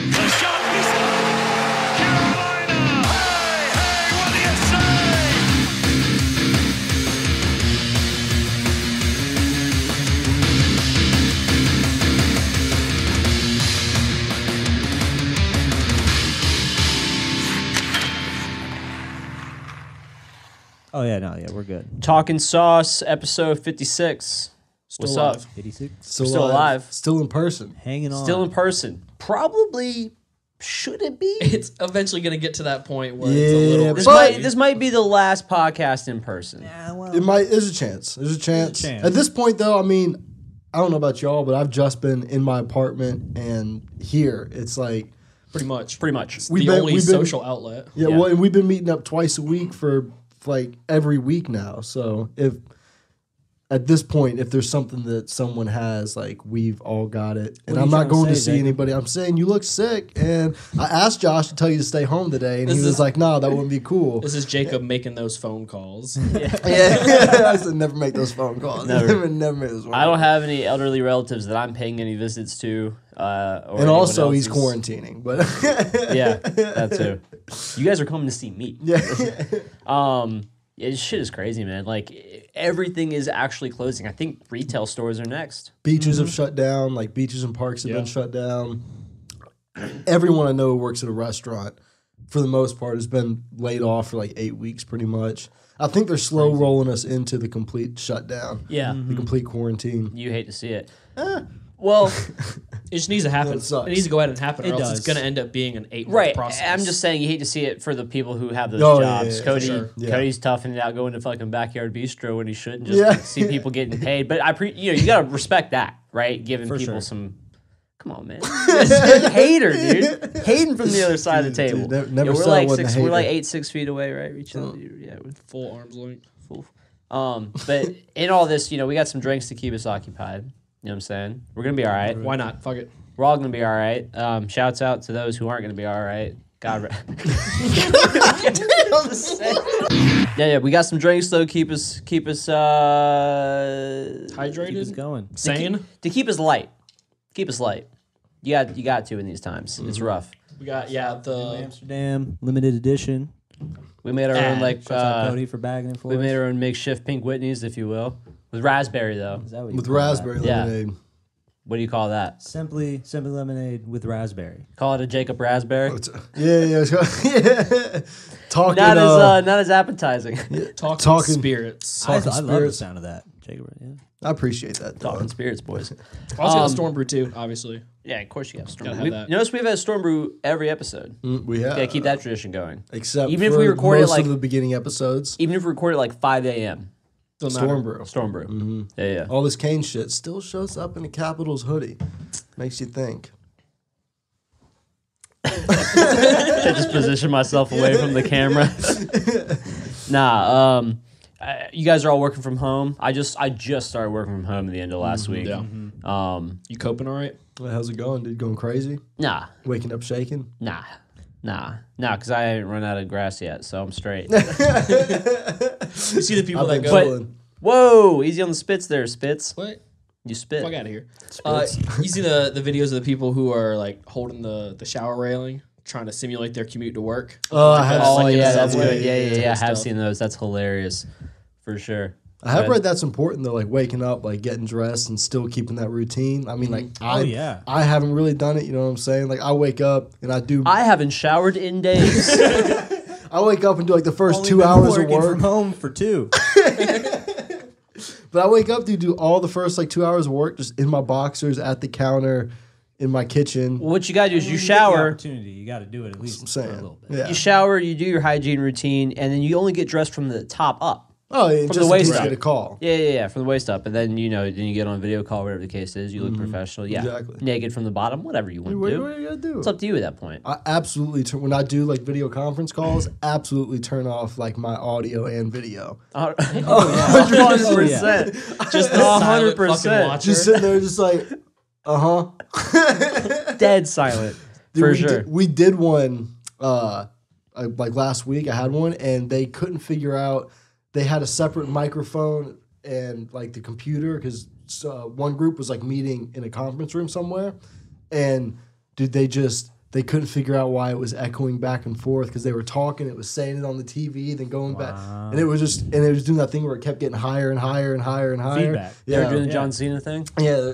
The shot misses. Carolina. Hey, what do you say? Oh, yeah, no, yeah, we're good. Talkin Sauce, episode 56. What's alive. up? 86. Still alive. Still in person. Hanging on. Still in person. Probably should it be? It's eventually going to get to that point where Yeah, it's a little but- This might be the last podcast in person. Yeah, well, There's a chance. There's a chance. At this point, though, I mean, I don't know about y'all, but I've just been in my apartment, and here it's like pretty much. Pretty much. The only social outlet. Yeah, Yeah. well, and we've been meeting up twice a week for like every week now. So if at this point, if there's something that someone has, like we've all got it, and What are I'm you not trying to going to say, see Jacob? anybody. I'm saying you look sick, and I asked Josh to tell you to stay home today, and This he was is- like, "No, that wouldn't be cool." This is Jacob making those phone calls. Yeah, I said never make those phone calls. Never. never make those phone I don't calls. have any elderly relatives that I'm paying any visits to. Or And anyone also, he's else's. quarantining, but Yeah, that too. You guys are coming to see me. yeah. Yeah, shit is crazy, man. Like, everything is actually closing. I think retail stores are next. Beaches have shut down. Like beaches and parks have been shut down. Everyone I know who works at a restaurant, for the most part, has been laid off for like 8 weeks, pretty much. I think they're slow rolling us into the complete shutdown. Yeah. The complete quarantine. You hate to see it. Well, It just needs to happen. That sucks. It needs to go ahead and happen, or It else does. it's going to end up being an 8-month right. process. I'm just saying you hate to see it for the people who have those Oh, yeah, jobs. yeah, Cody, for sure. Yeah. Cody's toughing it out, going to fucking Backyard Bistro when he shouldn't just Yeah. see people getting paid. But you gotta respect that, right? Giving For people sure. some. Come on, man. Hater, dude. Hating from the other side of the table. Dude, never we're said I like wasn't a we're like hater. 6 feet away, right? Yeah, we're full arm's length. full. But in all this, we got some drinks to keep us occupied. You know what I'm saying? We're gonna be all right. Why not? Fuck it. We're all gonna be all right. Shouts out to those who aren't gonna be all right. God. Yeah. We got some drinks though. Keep us Hydrated? Keep us going. Sane? to keep us light. Keep us light. You got to in these times. It's rough. We got, New the... Amsterdam, limited edition. We made our own like Shouts out Cody for bagging it for we us. made our own makeshift Pink Whitneys, if you will, with raspberry though. Is that what you With call that? raspberry Yeah. lemonade. What do you call that? Simply lemonade with raspberry. Call it a Jacob raspberry. Yeah. Talking, Not as appetizing. Talking spirits. I Talking love the spirits. sound of that, Jacob. Yeah. I appreciate that. though. Talking spirits, boys. I also got a Storm Brew too, obviously. Yeah, of course you have storm Gotta brew. have that. Notice we've had storm brew every episode. We have. Yeah, keep that tradition going. Except Even if for we recorded, most like- of the beginning episodes. Even if we record at like 5 a.m. Doesn't Storm matter. Brew. Storm brew. Yeah. All this Kane shit still shows up in the Capitals hoodie. Makes you think. I just position myself away from the camera. Nah, you guys are all working from home. I just started working from home at the end of last week. Yeah. You coping all right? Well, how's it going, dude? Going crazy? Nah, Waking up shaking? because I haven't run out of grass yet, so I'm straight. You see the people that I've been go... chilling. Whoa, easy on the spits there, Spitz. What? You spit. Fuck out of here. You see the videos of the people who are like holding the shower railing, trying to simulate their commute to work. Oh, I have Oh seen yeah, that. that's subway. good. Yeah. I have Stuff. seen those. That's hilarious, for sure. I have But- read that's important though, like waking up, like getting dressed and still keeping that routine. I mean, like yeah. I haven't really done it. You know what I'm saying? Like I wake up and I do. I haven't showered in days. I wake up and do like the first Only 2 been hours of working work. from home for 2. But I wake up to do all the first like 2 hours of work just in my boxers at the counter in my kitchen. What you gotta do is you When get the shower. opportunity, you got to do it at least I'm for a saying, little bit. yeah. You shower. You do your hygiene routine, and then you only get dressed from the top up. Oh, yeah, From just the in waist case you up. get a call. Yeah, from the waist up, and then then you get on a video call, whatever the case is. You look professional. Yeah, Exactly. naked from the bottom, whatever you want What to do do. you gotta do? It's up to you at that point. I absolutely when I do like video conference calls, absolutely turn off like my audio and video. 100%. Just Silent fucking 100%. watcher. Just sitting there, just like, Dead silent. Dude, For we sure. we did one like last week. I had one, and they couldn't figure out. They had a separate microphone and like the computer because one group was like meeting in a conference room somewhere, and dude, they just they couldn't figure out why it was echoing back and forth because they were talking. It was saying it on the TV, then going back, and it was doing that thing where it kept getting higher and higher and higher and higher. Feedback. They're doing the John Cena thing. Yeah,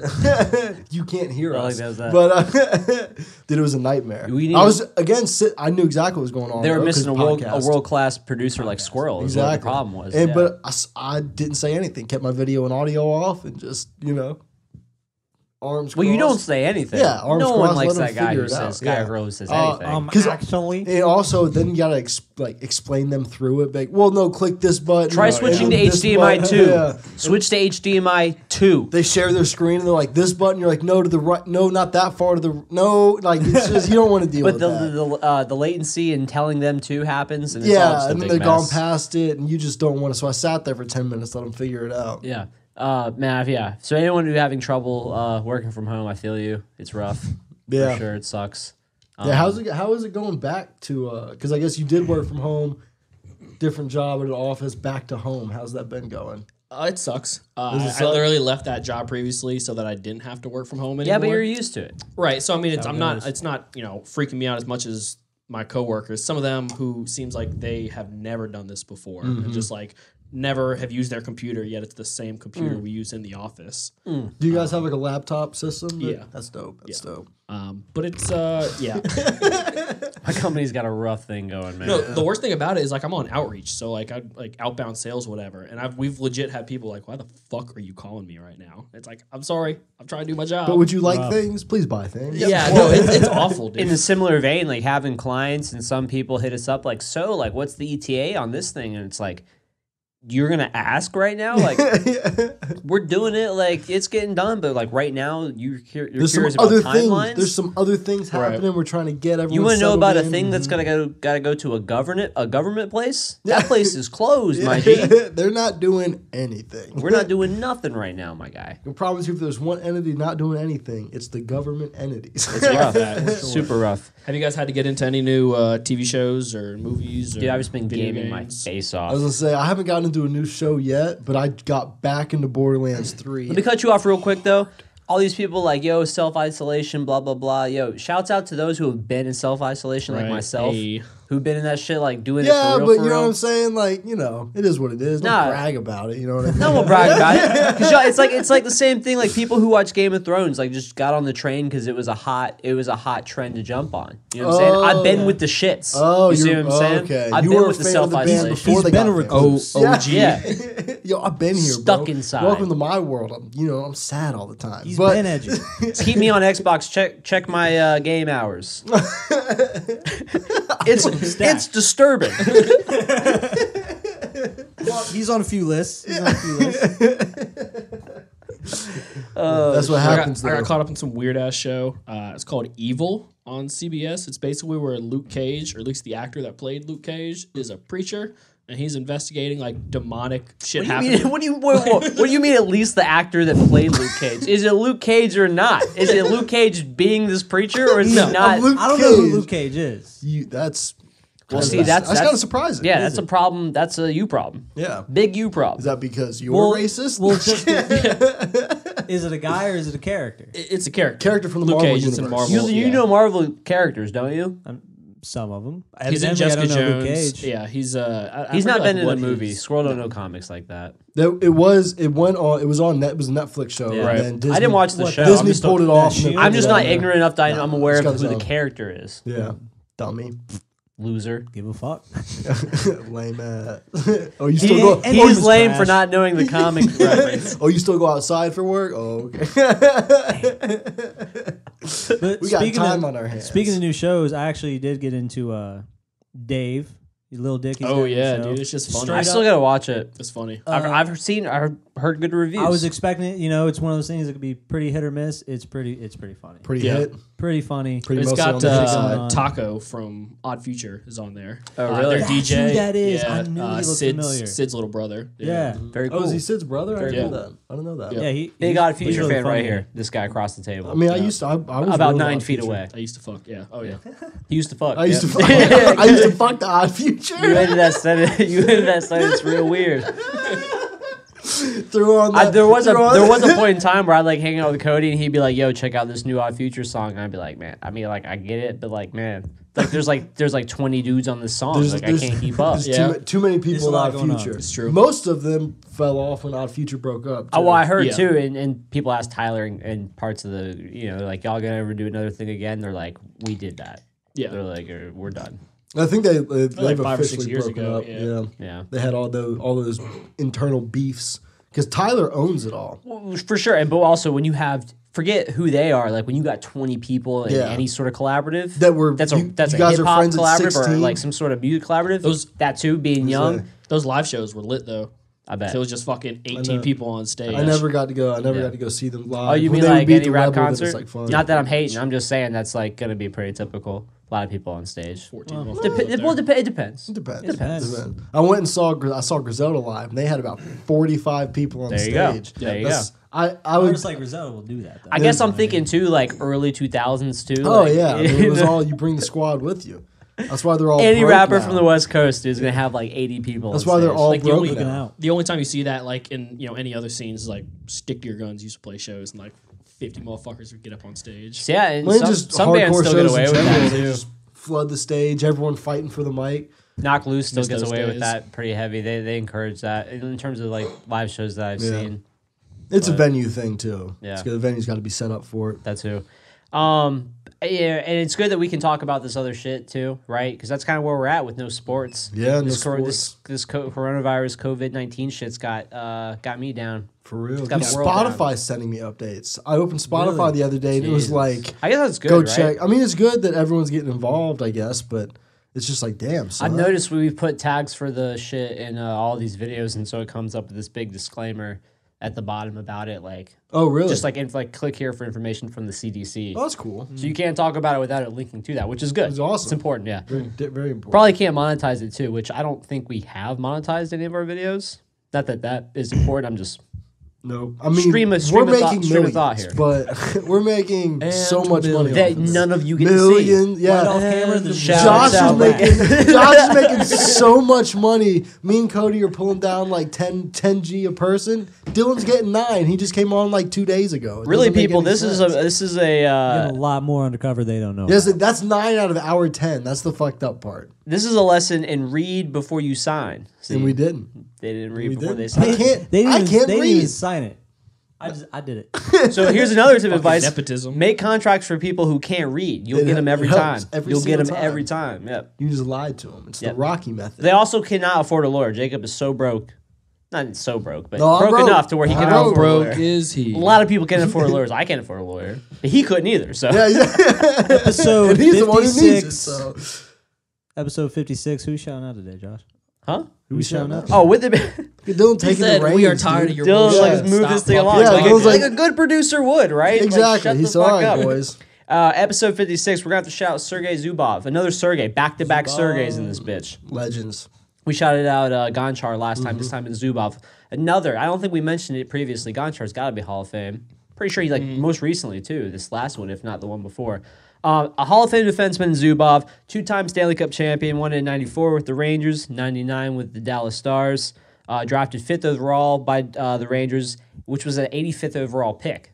you can't hear us. like that. But dude, it was a nightmare. I knew exactly what was going on. They were bro, missing a 'cause podcast. world class producer like Squirrel. Is what the problem was. And, yeah. But I didn't say anything. Kept my video and audio off, and just arms crossed. Well, you don't say anything. Yeah, arms no one crossed, likes let that them guy figure who it says out. Yeah. or girl who says anything. 'Cause Actually, And also, then you gotta explain them through it. Like, well, no, click this button. Try switching to this HDMI button. 2. Yeah. Switch to HDMI 2. They share their screen and they're like, this button. You're like, no, to the right. No, not that far to the. No, like it's just you don't want to deal But with that. the latency in telling them to happens, and it's all just a and then big they've gone mess. past it, and you just don't want to. So I sat there for 10 minutes, let them figure it out. Yeah. Mav, yeah. So anyone who's having trouble working from home, I feel you. It's rough. Yeah. For sure, it sucks. Yeah, how is it going back to? Because I guess you did work from home, different job at an office, back to home. How's that been going? It sucks. Does it I suck? literally left that job previously so that I didn't have to work from home anymore. Yeah, but you're used to it. Right. So I mean, it's How I'm it not. is. It's not freaking me out as much as my coworkers. Some of them who seems like they have never done this before and just like never have used their computer yet. It's the same computer we use in the office. Do you guys have like a laptop system? Yeah. That's dope. That's dope. But it's yeah. My company's got a rough thing going, man. No, the worst thing about it is like I'm on outreach, so like I like outbound sales, whatever, and we've legit had people like, why the fuck are you calling me right now? It's like I'm sorry, I'm trying to do my job. But would you like things? Please buy things. yeah, no, it's awful, dude. In a similar vein, like having clients and some people hit us up like, so like, what's the ETA on this thing? And it's like, you're gonna ask right now, like we're doing it, like it's getting done, but like right now you're There's some curious about other timelines. things. There's some other things happening. We're trying to get everyone. You want to know settled about a in. thing that's gotta go to a government place? That place is closed, my G. They're not doing anything. We're not doing nothing right now, my guy. I promise you, if there's one entity not doing anything, it's the government entities. It's rough, super rough. Have you guys had to get into any new TV shows or movies? Or Dude, I've just been video gaming my games? face I was off. gonna say I haven't gotten into a new show yet, but I got back into Borderlands 3. Let me cut you off real quick though. All these people like, yo, self-isolation, blah, blah, blah. Yo, shouts out to those who have been in self-isolation like Right. myself, Hey. who've been in that shit, like doing Yeah, it for real, but for you know real. what I'm saying? Like, it is what it is. Don't Nah. brag about it. You know what I mean? No one will brag about it. 'Cause, yo, it's like the same thing. Like people who watch Game of Thrones, like just got on the train because it was a hot trend to jump on. You know what I'm saying? I've been with the shits. Oh, you see you're- what I'm saying? okay. I've You been were a with the fan of the band self-isolation. before they been got a famous. recluse. OG. Yeah. Yo, I've been here, Stuck bro. inside. Welcome to my world. I'm sad all the time. he's but been edgy. Keep me on Xbox. Check my game hours. It's disturbing. Well, he's on a few lists. that's what happens. I though. got caught up in some weird ass show. It's called Evil on CBS. It's basically where Luke Cage, or at least the actor that played Luke Cage, is a preacher, and he's investigating like demonic shit happening. What do you mean? At least the actor that played Luke Cage, is it Luke Cage or not? Is it Luke Cage being this preacher, or is he not? I'm Luke I don't know who Cage. Luke Cage is. That's Well, see, that's kind of surprising. Yeah, that's a problem. That's a you problem. Yeah. Big you problem. Is that because you're Well, racist? Well, just is it a guy or is it a character? It's a character. Character from the Luke Marvel Cage is in universe. Marvel. you yeah. know Marvel characters, don't you? Some of them. He's in Evidently, I Jessica don't know Luke Jones. Cage. Yeah, he's I He's not forget, been like, in a what movie. he's- Squirrel don't know comics like that. It went on. It was on. It was a Netflix show. Yeah. And then Disney, I didn't watch the show. Disney I'm just, pulled it that off. shit. and they I'm put just it not on there. ignorant enough that I'm aware he's of got who his the own. character is. Yeah, dummy, Loser. Give a fuck. lame ass. Oh, you still go? and He's was lame trash. for not knowing the comic reference. Oh, you still go outside for work? Oh, okay. But We got speaking time of, on our hands. Speaking of new shows, I actually did get into Dave, Little Dick. He's got Oh a new yeah, show. dude, it's just funny. Straight I still gotta watch it. It's funny. I've heard good reviews. I was expecting it. It's one of those things that could be pretty hit or miss. It's pretty funny. Pretty Yeah. hit. Pretty funny. Pretty It's mostly got on the big side. Taco from Odd Future is on there. Oh, really? Their That's DJ. who that is. Yeah, I knew he looked Sid's, familiar. Sid's little brother. Yeah. Very cool. Oh, is he Sid's brother? I didn't cool. know that. I didn't know that. Yeah, he Big he's- Odd he's Future really fan right funny. here. This guy across the table. I mean, I used to. I was about really 9 Odd feet Future. away. I used to fuck. Yeah. Oh yeah. He used to fuck. I used to. Yep. Fuck, I used to fuck the Odd Future. You ended that sentence. You ended that sentence real weird. Threw on that. There was a point in time where I'd like hang out with Cody and he'd be like, "Yo, check out this new Odd Future song." And I'd be like, "Man, I mean, like I get it, but like, man, like there's like 20 dudes on this song. I can't keep up." There's too many There's people a in lot Odd going on. Future. It's true. Most of them fell off when Odd Future broke up. Oh, well, I heard Yeah. too, and people asked Tyler and parts of the, like, y'all gonna ever do another thing again? They're like, we did that. Yeah. They're like, we're done. I think they've like 5 or 6 officially years broken ago, up. yeah. Yeah. They had all those internal beefs because Tyler owns it all. Well, for sure, but also when you have forget who they are, like when you got 20 people in Yeah. any sort of collaborative, That's a you hip guys are hop friends at collaborative or 16? like some sort of music collaborative. That too, being young, Those live shows were lit though. I bet. So it was just fucking 18 know. people on stage. I never got to go. I never got to go see them live. Oh, you When mean they would like beat any the rap Rebel, then concert? It's like fun. Not that I'm hating. I'm just saying that's like gonna be pretty typical. A lot of people on stage. 14 It people. depends. It depends. Depends. I went and saw Griselda live, and they had about 45 people on There you go. stage. There you That's- I I would. was like Griselda will do that. Though. I guess I'm thinking too, like early 2000s too. Oh like, yeah, I mean, it was all you bring the squad with you. That's why they're all. Any broke rapper now. from the West Coast is gonna have like 80 people. That's on why they're stage. all Like, the broke only- Looking now. out. The only time you see that, like in any other scenes, is like Stick to Your Guns used to play shows and like 50 motherfuckers would get up on stage. So, yeah, and Well, some, just some bands hardcore still get shows away in with general, that they too. just flood the stage, everyone fighting for the mic. Knock Loose still Miss gets those away with days. that pretty heavy. They encourage that in terms of like live shows that I've Yeah. seen. It's a venue thing too. Yeah. The venue's got to be set up for it. That too. Yeah, and it's good that we can talk about this other shit too, right? Because that's kind of where we're at with no sports. Yeah, no this sports. coronavirus COVID-19 shit's got me down. For real. got Dude, the world down. Spotify's sending me updates. I opened Spotify Really? the other day and it was Jesus. like, I guess that's good. go right? check. I mean, it's good that everyone's getting involved, I guess, but it's just like, damn. Son. I've noticed we've put tags for the shit in all these videos, and so it comes up with this big disclaimer at the bottom about it, like Oh, really? just like click here for information from the CDC. Oh, that's cool. So you can't talk about it without it linking to that, which is good. It's awesome. It's important, yeah. Very important. Probably can't monetize it too, which I don't think we have monetized any of our videos. Not that that is important. I'm just No, I mean, Stream we're of thought- making stream of millions, thought here. but we're making so And much money. millions. that off of none this. of you get to see. Millions, yeah. Right off camera, the Shout Josh out is back. making Josh is making so much money. Me and Cody are pulling down like 10 G a person. Dylan's getting 9. He just came on like 2 days ago. It Really, doesn't make people, any this is sense. a Getting a lot more undercover they don't know. Yes, about. that's 9 out of our 10. That's the fucked up part. this is a lesson in read before you sign. See, And we didn't. they didn't read We before didn't. they I signed. can't. They didn't I even, can't they didn't read. even sign it. I did it. So here's another tip of advice: nepotism. make contracts for people who can't read. You'll It get them every helps time. every You'll get them single every time. time. Yep. You just lied to him. It's Yep. the Rocky method. They also cannot afford a lawyer. Jacob is so broke. Not so broke, but No, I'm broke broke. enough to where he I'm can broke. afford a lawyer. Broke is he? A lot of people can't afford lawyers. I can't afford a lawyer. But he couldn't either. So yeah, yeah. Episode and he's the one who needs it. 56. So. Episode 56. Who's shouting out today, Josh? huh? Who we shouting out? Oh, with the Dylan taking said, the reins. "We are tired of dude. your Dylan bullshit. like Yeah. move this Stop thing along fucking- like, Yeah, Dylan's like like- a good producer would, right? Like, Exactly. shut He's the all fuck right, up. boys. Episode 56. We're gonna have to shout Sergey Zubov, another Sergey, back-to-back Sergeys in this bitch. Legends. We shouted out Gonchar last time. Mm-hmm. This time it's Zubov. Another. I don't think we mentioned it previously. Gonchar's got to be Hall of Fame. Pretty sure he most recently too. This last one, if not the one before. A Hall of Fame defenseman, Zubov, 2-time Stanley Cup champion, won in '94 with the Rangers, '99 with the Dallas Stars. Drafted 5th overall by the Rangers, which was an 85th overall pick.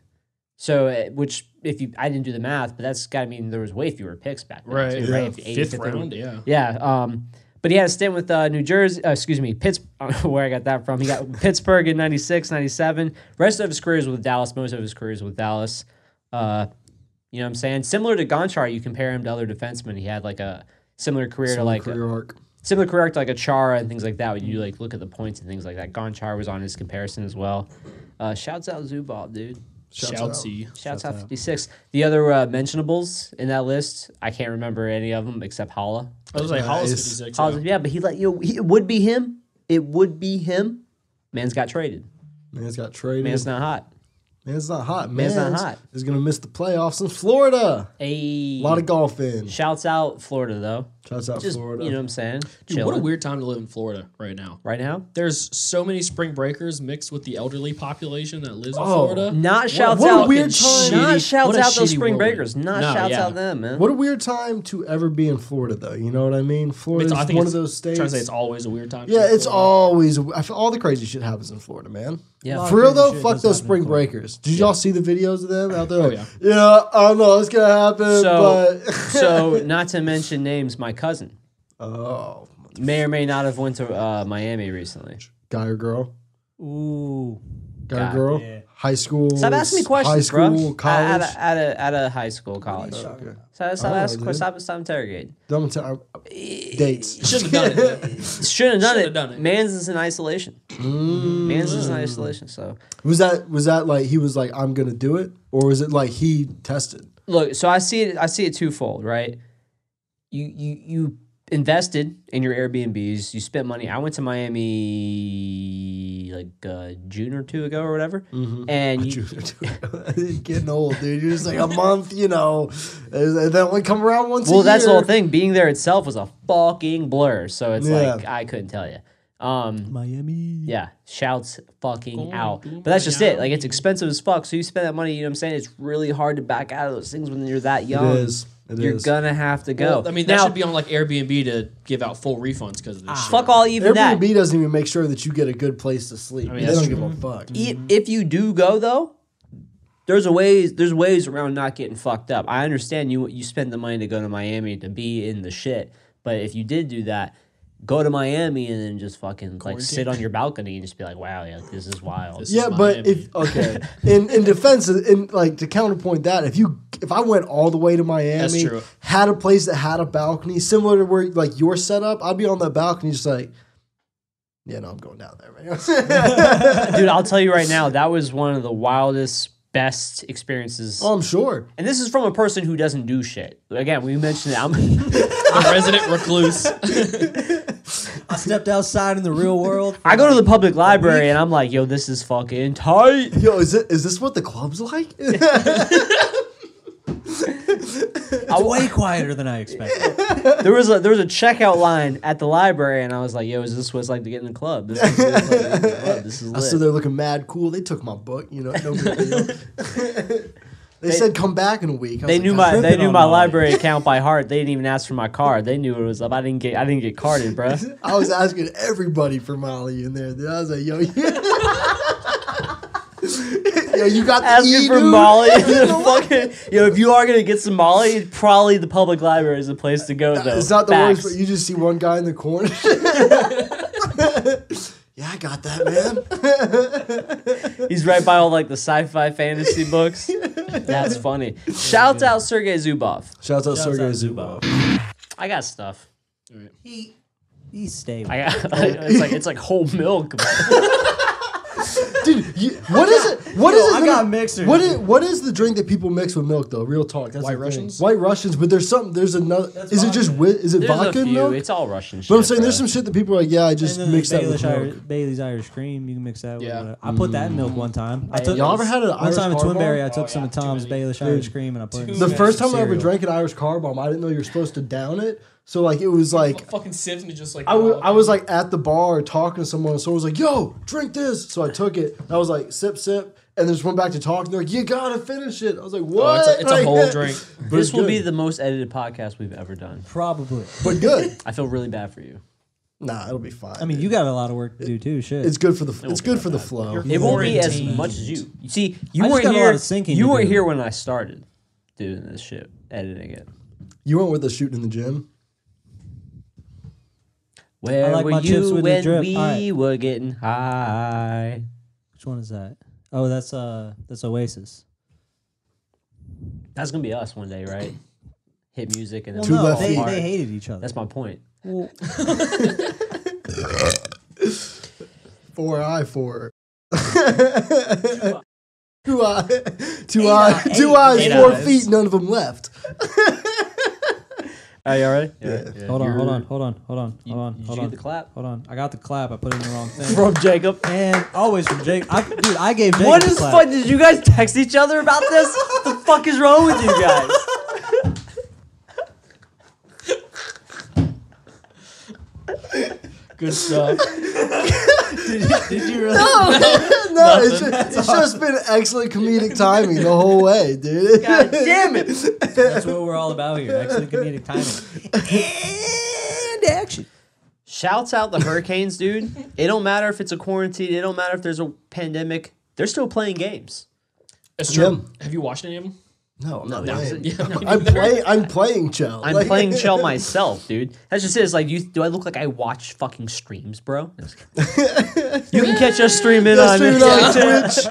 So, which I didn't do the math, but that's got to mean there was way fewer picks back then, Right. too, Yeah. right? If 5th 85th round, yeah. Yeah. But he had a stint with New Jersey, Pittsburgh, where I got that from. He got Pittsburgh in '96, '97. Rest of his career is with Dallas. Most of his career is with Dallas. You know what I'm saying? Similar to Gonchar, you compare him to other defensemen. He had like a similar career to like career arc. similar career to like a Chara and things like that. When you like look at the points and things like that, Gonchar was on his comparison as well. Shouts out Zubov, dude. Shoutsy. Shouts out 56. The other mentionables in that list, I can't remember any of them except Holla. I was like, Hollis Nice. 56. Hollis, yeah, but it would be him. It would be him. Man's got traded. Man's got traded. Man's not hot. Man's not hot. Man's not hot. Is going to miss the playoffs in Florida. A A lot of golf in. shouts out Florida though. Shouts out Just Florida. you know what I'm saying. Dude, what a Chilling. weird time to live in Florida right now. Right now. There's so many spring breakers mixed with the elderly population that lives in Oh. Florida. Not shouts what a out. weird time. Not shouts What a out those shitty spring whirlwind. breakers. Not No, shouts yeah. out them, man. What a weird time to ever be in Florida, though. You know what I mean? Florida's I think one it's- of those states. Trying to say it's always a weird time. Yeah, to it's Florida. always. I feel all the crazy shit happens in Florida, man. Yeah. lot For of real crazy though, shit fuck does those happen in spring Florida. breakers. Did y'all see the videos of them out there? Oh, Like, yeah. yeah, I don't know what's gonna happen, So, but so not to mention names. My cousin oh, may or may not have went to Miami recently. guy or girl, Ooh. guy God, or girl, yeah. high school. Stop asking me questions, high school, bro. college. At a high school, college. Okay. Stop Oh, asking dude. questions. Stop interrogating. Dates. Shouldn't have done it. Shouldn't have Should've done done it. it. Man's is in isolation. Man's is in isolation. So Was that like he was like I'm gonna do it, or was it like he tested? look, so I see it twofold, right? You invested in your Airbnbs. You spent money. I went to Miami like June or 2 ago or whatever, and you, Getting old, dude. You're just like a month, you know. And they only come around once. a well, that's the year. whole thing. Being there itself was a fucking blur. So it's Yeah. like I couldn't tell you. Miami. Yeah, shouts fucking Going out. to But that's just it. Like Miami. it's expensive as fuck. So you spend that money. You know what I'm saying? It's really hard to back out of those things when you're that young. It is. It You're is. gonna have to go. Well, I mean, that now, should be on like Airbnb to give out full refunds because of this shit. fuck all even that. Airbnb doesn't even make sure that you get a good place to sleep. I mean, they that's don't true. give a fuck. If you do go though, there's ways around not getting fucked up. I understand you spend the money to go to Miami to be in the shit, but if you did do that, go to Miami and then just fucking like sit on your balcony and just be like, wow, yeah, this is wild. This- Yeah, is but Miami. if okay, in defense, in like to counterpoint that, if I went all the way to Miami, true. had a place that had a balcony similar to where like your setup, I'd be on that balcony just like, yeah, no, I'm going down there, man. Dude, I'll tell you right now, that was one of the wildest, best experiences. Oh, I'm sure. And this is from a person who doesn't do shit. Again, we mentioned it. the resident recluse. I stepped outside in the real world. I go to the public library and I'm like, yo, this is fucking tight. Yo, is this what the club's like? It's way quieter than I expected. There was a checkout line at the library, and I was like, "Yo, is this what it's like to get in the club? This is what it's like to get in the club. This is I stood lit." there looking mad cool. They took my book, you know, no big deal. They said come back in a week. I was They like, knew "God, my tripping on Molly." library account by heart. They didn't even ask for my card. They knew it was up. I didn't get carded, bro. I was asking everybody for Molly in there. Dude. I was like, yo, yo, you got the Asking E, for dude? Molly. Fucking, yo, if you are gonna get some Molly, probably the public library is the place to go. Though It's not the Facts. worst, but you just see one guy in the corner. Yeah, I got that, man. He's right by all like the sci-fi fantasy books. That's funny. Shout out Sergey Zubov. Shouts out Shouts Sergey out Zubov. I got stuff. He stayed. I got. It's like whole milk. Dude, what is it? What is it? I got mixers. What is the drink that people mix with milk though? Real talk. That's White the thing. Russians? White Russians, but there's another. Is it just is it There's vodka a and few. milk? It's all Russian shit. But I'm saying bro. there's some shit that people are like, yeah, I just And then mix that Bailey's with Irish, milk. Bailey's Irish cream. You can mix that with Yeah. whatever. I put that in milk one time. I took Y'all ever had an one Irish time at car Twinberry. bomb? I took some of Tom's Bailey's Irish cream and I put it in The some first time I ever cereal. drank an Irish car bomb, I didn't know you're supposed to down it. So like it was like Fucking sieves and just like. I was like at the bar talking to someone, and someone was like, "Yo, drink this." So I took it. And I was like, "Sip, sip," and then just went back to talking. They're like, "You gotta finish it." I was like, "What?" Oh, it's a whole drink. But This it's will good. be the most edited podcast we've ever done. Probably. but good. I feel really bad for you. Nah, it'll be fine. I mean, you got a lot of work to do too. Shit. it's good for the flow. You're- It won't be as Quarantine. much as you. You see, you I just weren't got a lot here. of syncing You to weren't do. here when I started doing this shit, editing it. You went with us shooting in the gym. Where like were my chips you with the when drip. we All right. were getting high? Which one is that? Oh, that's Oasis. That's gonna be us one day, right? Hit music and then Two fall left feet. apart. They hated each other. That's my point. Well, 4 Two Eight eyes, 4 eyes. feet, none of them left. Are you all right? hold on. Did you get the clap Hold on. I got the clap. I put it in the wrong thing. from Jacob? And always from Jake. Dude, I gave Jake What the is clap. fun? Did you guys text each other about this? What the fuck is wrong with you guys? Good stuff. Did you really? No, it's just been excellent comedic timing the whole way, dude. God damn it! That's what we're all about here. Excellent comedic timing. And action. Shouts out the Hurricanes, dude. It don't matter if it's a quarantine. It don't matter if there's a pandemic. They're still playing games. It's true. Yeah. Have you watched any of them? No, I'm not No, playing. Yeah, me I'm neither. playing. I'm playing Chell. I'm playing Shell myself, dude. That's just it. It's like, do I look like I watch fucking streams, bro? You can catch us streaming Yeah, on streaming on Twitch.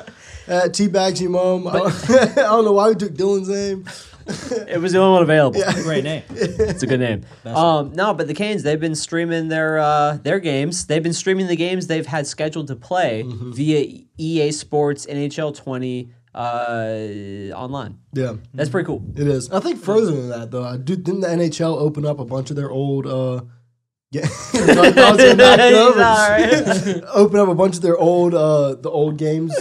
Teabags your mom. I don't know why we took Dylan's name. It was the only one available. Great name. It's a good name. No, but the Canes, they've been streaming their games. They've been streaming the games they've had scheduled to play via EA Sports NHL 20 online. Yeah, That's pretty cool. it is. I think further than that, though, didn't the NHL open up a bunch of their old open up a bunch of their old the old games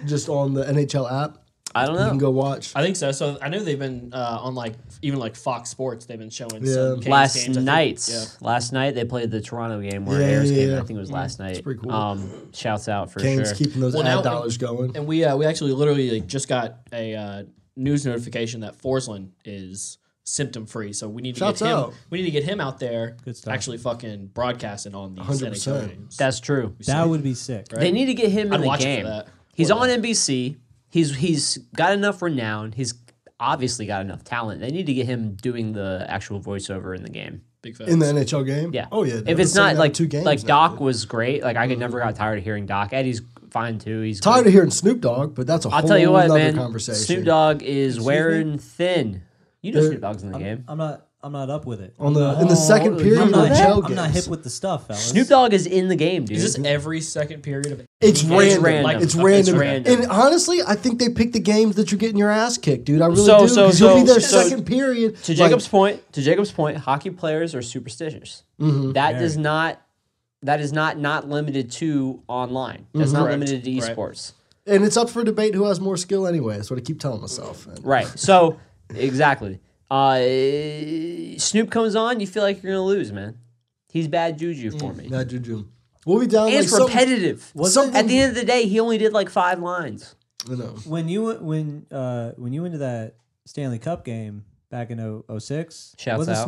just on the NHL app? I don't You can know. go watch. I think so. So I know they've been on like even like Fox Sports. They've been showing Yeah. some Canes Last games, I think. night, Yeah. last night they played the Toronto game where Yeah, Ayers yeah, came. yeah. I think it was last night. pretty cool. Shouts out for Kane's sure. keeping those Well, now- ad dollars going. And we actually literally like, just got a news notification that Forsland is symptom free. So we need to Shouts get him. out. We need to get him out there. Good stuff. Actually, fucking broadcasting on these 100%. NHL games. That's true. That would be sick. Right? They need to get him I'd in the watch it for game. that. He's For on that. NBC. He's got enough renown. He's obviously got enough talent. They need to get him doing the actual voiceover in the game. Big facts. In the NHL game? Yeah. Oh, yeah. If they're it's saying not that like two games like now, Doc dude. was great. Like I could never got tired of hearing Doc. Eddie's fine too. He's Tired good. of hearing Snoop Dogg, but that's a I'll whole tell you what, nother man. conversation. Snoop Dogg is me? wearing thin. You know They're- Snoop Dogg's in the game. I'm not up with it. in the second period you of know the that? NHL I'm not games. hip with the stuff, fellas. Snoop Dogg is in the game, dude. Is this every second period of It's any game? random. random. Like, It's okay, random. random. And honestly, I think they pick the games that you're getting your ass kicked, dude. I really So- do. so- Because you'll be there so- second period. To like, Jacob's point, hockey players are superstitious. Mm-hmm. That Very. does not. That is not limited to online. That's not Correct. limited to Right. esports. and it's up for debate who has more skill anyway. That's what I keep telling myself. And Right. So exactly. Snoop comes on, you feel like you're gonna lose, man. He's bad juju for me. Not Juju. We'll be down And like it's repetitive. something- At the end of the day, he only did like 5 lines. I know. when you went to that Stanley Cup game back in 06, Shouts wasn't out.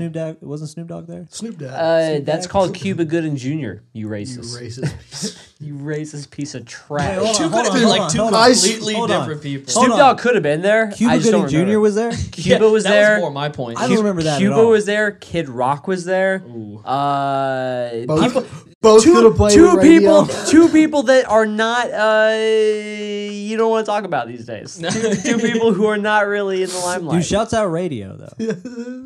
Snoop Dogg there? Snoop Dogg. That's called Cuba Gooding Jr. You you racist. racist. You racist piece of Wait, trash. hold on, Two hold could have on, been hold like on, two hold on. completely Hold on. different people. Hold Snoop on. Dogg could have been there. Cuba I just don't Gooding Jr. remember. was there? Cuba was that there. was more my point. I don't remember that Cuba at all. was there. Kid Rock was there. Ooh. Both could have played with radio. Two people that are not you don't want to talk about these days. Two people who are not really in the limelight. Dude, shouts out Radio though.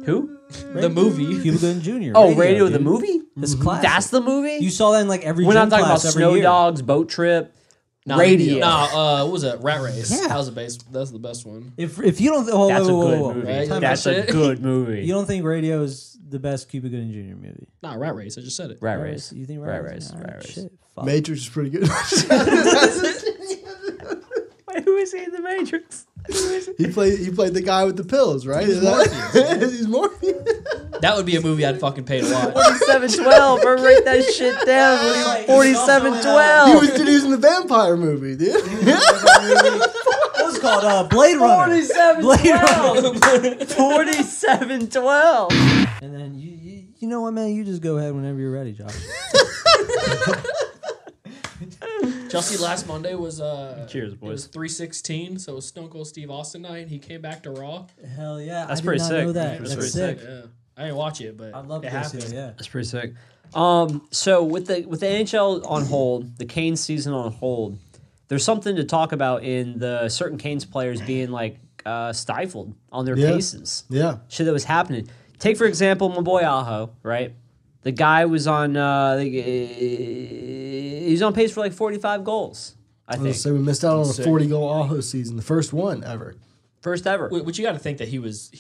Who? The movie. Cuba Gooding Jr. Oh, Radio the dude. movie? It's classic. That's the movie? You saw that in like every We're gym not talking about class every Snow year. Dogs, Boat Trip, Nah, Radio. what was it? Rat Race. Yeah. That was that's the best one. If you don't, whoa, That's a whoa, good whoa, whoa. movie. Right? Time That's out. a good movie. You don't think Radio is the best Cuba Gooding Jr. movie? Nah, Rat Race. I just said it. Rat Race. You think Rat Rat Race. Alright, Rat Race. shit, fuck. Matrix is pretty good. Wait, who is he in The Matrix? he played the guy with the pills, right? He's Morpheus. He's Morpheus. That would be a movie I'd fucking pay to watch. 4712. Bro, write that shit down. Like, 4712. He was in the vampire movie, dude. What was it called? Blade Runner. 4712. 4712. And then you know what, man? You just go ahead whenever you're ready, Josh. Chelsea last Monday was Cheers, It was boys. 316, so it was Stone Cold Steve Austin night. He came back to Raw. Hell yeah, That's I did pretty not sick. know that. That's That's pretty sick. Yeah, I didn't watch it, but I'd love it to go see happened. it. Yeah. That's pretty sick. So with the NHL on hold, the Canes season on hold, there's something to talk about in the certain Canes players being like stifled on their Yeah. paces. Yeah. Shit that was happening. Take for example my boy Aho, right? The guy was on he's on pace for like 45 goals, I think. So we missed out on a Sick. 40-goal Aho season, the first one ever. First ever. Which you got to think that he was.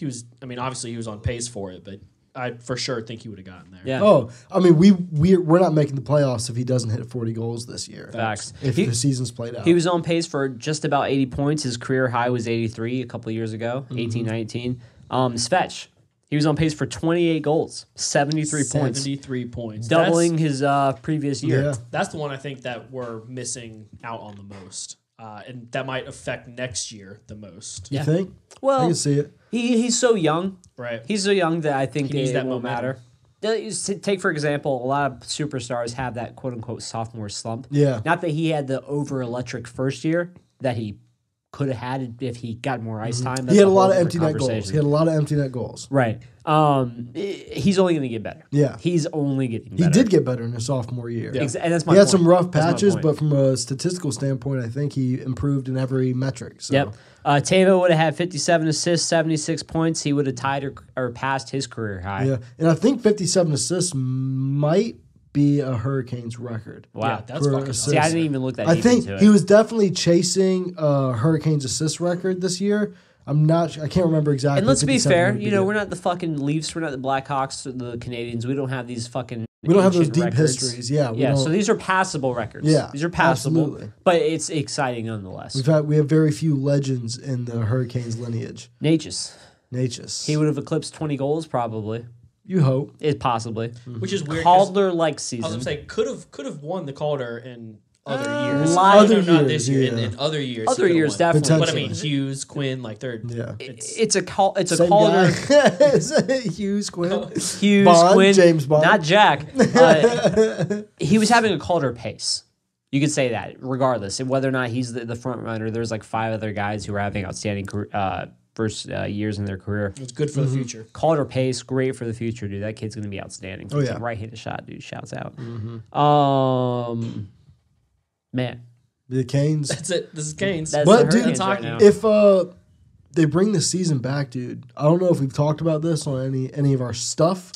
I mean, obviously he was on pace for it, but I for sure think he would have gotten there. Yeah. Oh, I mean, we're not making the playoffs if he doesn't hit 40 goals this year. Facts. If the season's played out. He was on pace for just about 80 points. His career high was 83 a couple of years ago, 18, 19. Svetch, He was on pace for 28 goals, 73 points, 73 points. doubling his previous year. Yeah. That's the one I think that we're missing out on the most. And that might affect next year the most. You think? I Well, can see it. he's so young. Right. He's so young that I think He needs it that won't momentum. matter. Take, for example, a lot of superstars have that quote-unquote sophomore slump. Yeah. Not that he had the over-electric first year that he could have had if he got more ice time. That's He had a whole lot of different empty net goals. conversation. He had a lot of empty net goals. Right. He's only going to get better. Yeah. He's only getting better. He did get better in his sophomore year. And that's my He had point. some rough That's my patches, point. but from a statistical standpoint, I think he improved in every metric. So. Yep. Tavo would have had 57 assists, 76 points. He would have tied or passed his career high. Yeah, and I think 57 assists might be a Hurricanes record. Wow. Yeah, that's For fucking assists. See, I didn't even look that I deep think into it. he was definitely chasing Hurricanes assist record this year. I'm not. I can't remember exactly. And let's be 57 fair, would you know, it. we're not the fucking Leafs, we're not the Blackhawks, the Canadians. We don't have these fucking. We don't have those ancient deep records. histories. Yeah, we Yeah, don't. so these are passable records. Yeah, these are passable, absolutely. but it's exciting nonetheless. we have very few legends in the Hurricanes lineage. Natchez, he He would have eclipsed 20 goals probably. You hope. It possibly. Which is weird. 'cause Calder-like I was season. gonna say could have won the Calder in other years. Live- No, Other not this years, year. yeah. In other years. he Other could've years, won. definitely. But I mean, Hughes, Quinn, like they're Yeah. It's a Same Calder. guy. Hughes, Quinn. Hughes, Bond, Quinn, James Bond. not Jack. He was having a Calder pace. You could say that, regardless of whether or not he's the front runner. There's like 5 other guys who were having outstanding first years in their career. it's good for the future. Calder pace, great for the future, dude. That kid's gonna be outstanding. Oh, yeah. Right-handed shot, dude. Shouts out. Man, The Canes. That's it. This is Canes. that's But, the dude, Hurricanes right talking- now. If they bring the season back, dude, I don't know if we've talked about this on any of our stuff,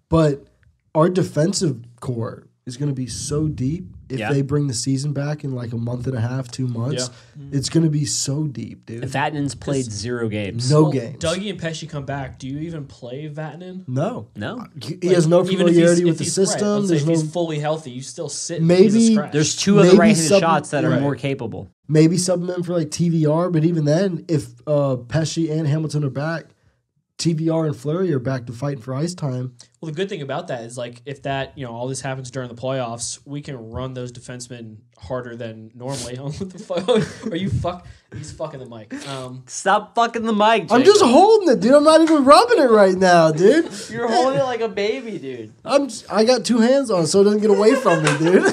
but our defensive core is going to be so deep if Yeah. they bring the season back in like a month and a half, 2 months. It's going to be so deep, dude. Vatanen's played 0 games. No Well, games. Dougie and Pesci come back. Do you even play Vatanen? No. No. He has no Even if familiarity he's- with if the he's- right, system. let's say There's if no he's fully healthy, you still sit. Maybe he's a scratch. There's 2 other Maybe right-handed some- shots that are right. more capable. maybe sub him in for like TVR, but even then, if Pesci and Hamilton are back, TVR and Fleury are back to fighting for ice time. Well, the good thing about that is like if that all this happens during the playoffs, we can run those defensemen harder than normally. What the fuck? Are you fuck? He's fucking the mic. Stop fucking the mic, I'm Jacob. just holding it, dude. I'm not even rubbing it right now, dude. You're holding it like a baby, dude. I got 2 hands on it so it doesn't get away from me, dude.